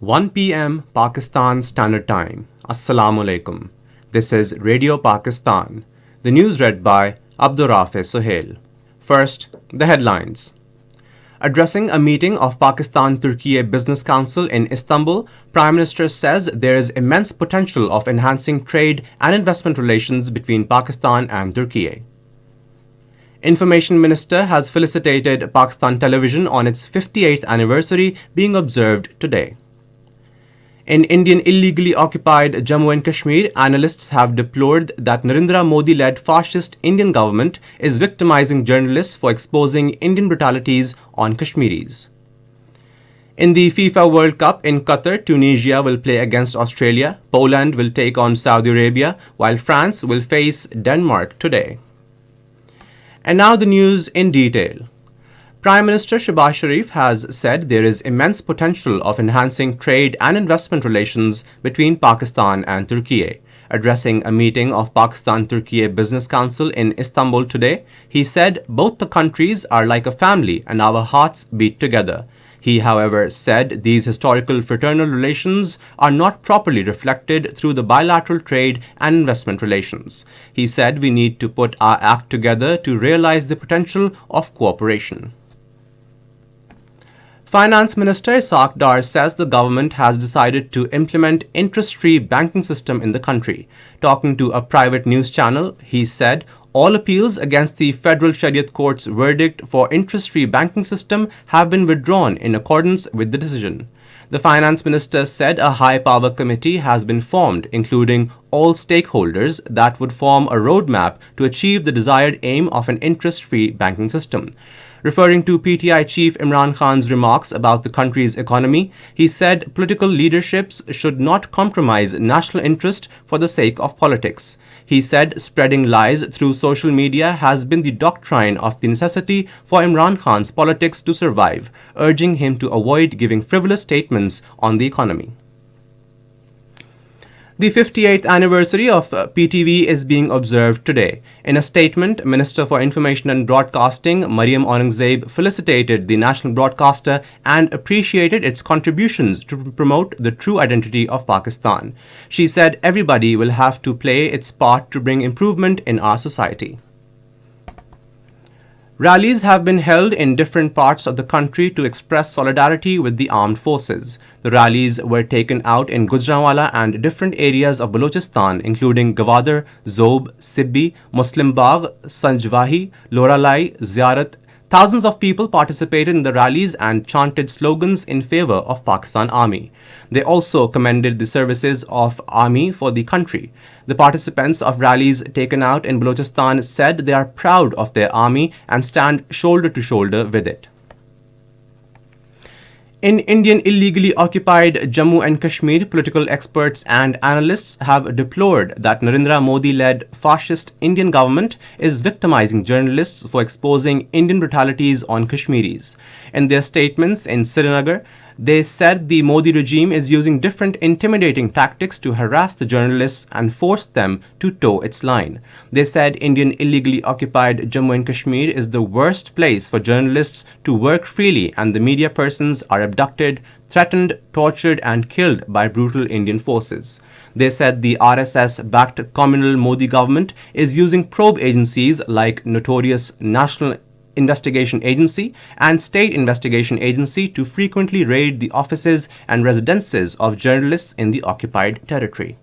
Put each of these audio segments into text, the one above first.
1 p.m. Pakistan Standard Time. Assalamu alaikum. This is Radio Pakistan. The news read by Abdurrafe Sohail. First, the headlines. Addressing a meeting of Pakistan-Turkey Business Council in Istanbul, Prime Minister says there is immense potential of enhancing trade and investment relations between Pakistan and Turkey. Information Minister has felicitated Pakistan Television on its 58th anniversary being observed today. In Indian illegally occupied Jammu and Kashmir, analysts have deplored that Narendra Modi-led fascist Indian government is victimizing journalists for exposing Indian brutalities on Kashmiris. In the FIFA World Cup in Qatar, Tunisia will play against Australia, Poland will take on Saudi Arabia, while France will face Denmark today. And now the news in detail. Prime Minister Shehbaz Sharif has said there is immense potential of enhancing trade and investment relations between Pakistan and Turkey. Addressing a meeting of Pakistan-Turkey Business Council in Istanbul today, he said both the countries are like a family and our hearts beat together. He, however, said these historical fraternal relations are not properly reflected through the bilateral trade and investment relations. He said we need to put our act together to realize the potential of cooperation. Finance Minister Ishaq Dar says the government has decided to implement interest-free banking system in the country. Talking to a private news channel, he said all appeals against the Federal Shariat Court's verdict for interest-free banking system have been withdrawn in accordance with the decision. The Finance Minister said a high-power committee has been formed, including all stakeholders, that would form a roadmap to achieve the desired aim of an interest-free banking system. Referring to PTI Chief Imran Khan's remarks about the country's economy, he said political leaderships should not compromise national interest for the sake of politics. He said spreading lies through social media has been the doctrine of the necessity for Imran Khan's politics to survive, urging him to avoid giving frivolous statements on the economy. The 58th anniversary of PTV is being observed today. In a statement, Minister for Information and Broadcasting Mariam Aurangzeb felicitated the national broadcaster and appreciated its contributions to promote the true identity of Pakistan. She said everybody will have to play its part to bring improvement in our society. Rallies have been held in different parts of the country to express solidarity with the armed forces. The rallies were taken out in Gujranwala and different areas of Balochistan, including Gwadar, Zob, Sibbi, Muslim Bagh, Sanjwahi, Loralai, Ziyarat. Thousands of people participated in the rallies and chanted slogans in favor of Pakistan Army. They also commended the services of Army for the country. The participants of rallies taken out in Balochistan said they are proud of their army and stand shoulder to shoulder with it. In Indian illegally occupied Jammu and Kashmir, political experts and analysts have deplored that Narendra Modi-led fascist Indian government is victimizing journalists for exposing Indian brutalities on Kashmiris. In their statements in Srinagar, they said the Modi regime is using different intimidating tactics to harass the journalists and force them to toe its line. They said Indian illegally occupied Jammu and Kashmir is the worst place for journalists to work freely and the media persons are abducted, threatened, tortured and killed by brutal Indian forces. They said the RSS-backed communal Modi government is using probe agencies like notorious National Investigation Agency and State Investigation Agency to frequently raid the offices and residences of journalists in the occupied territory.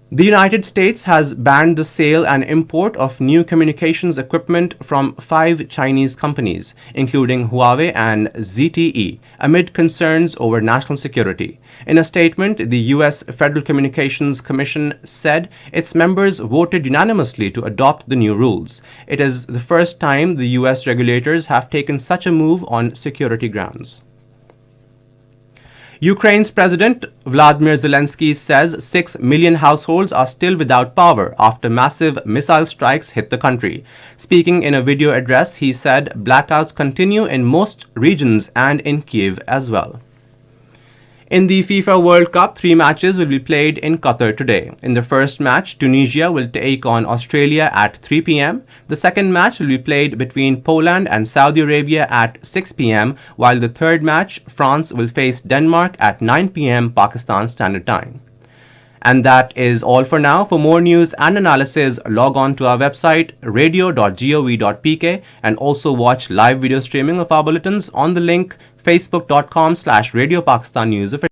The United States has banned the sale and import of new communications equipment from 5 Chinese companies, including Huawei and ZTE, amid concerns over national security. In a statement, the U.S. Federal Communications Commission said its members voted unanimously to adopt the new rules. It is the first time the U.S. regulators have taken such a move on security grounds. Ukraine's President Vladimir Zelensky says 6 million households are still without power after massive missile strikes hit the country. Speaking in a video address, he said blackouts continue in most regions and in Kyiv as well. In the FIFA World Cup, 3 matches will be played in Qatar today. In the first match, Tunisia will take on Australia at 3 p.m. The second match will be played between Poland and Saudi Arabia at 6 p.m., while the third match, France will face Denmark at 9 p.m. Pakistan Standard Time. And that is all for now. For more news and analysis, log on to our website radio.gov.pk and also watch live video streaming of our bulletins on the link facebook.com/Radio Pakistan News.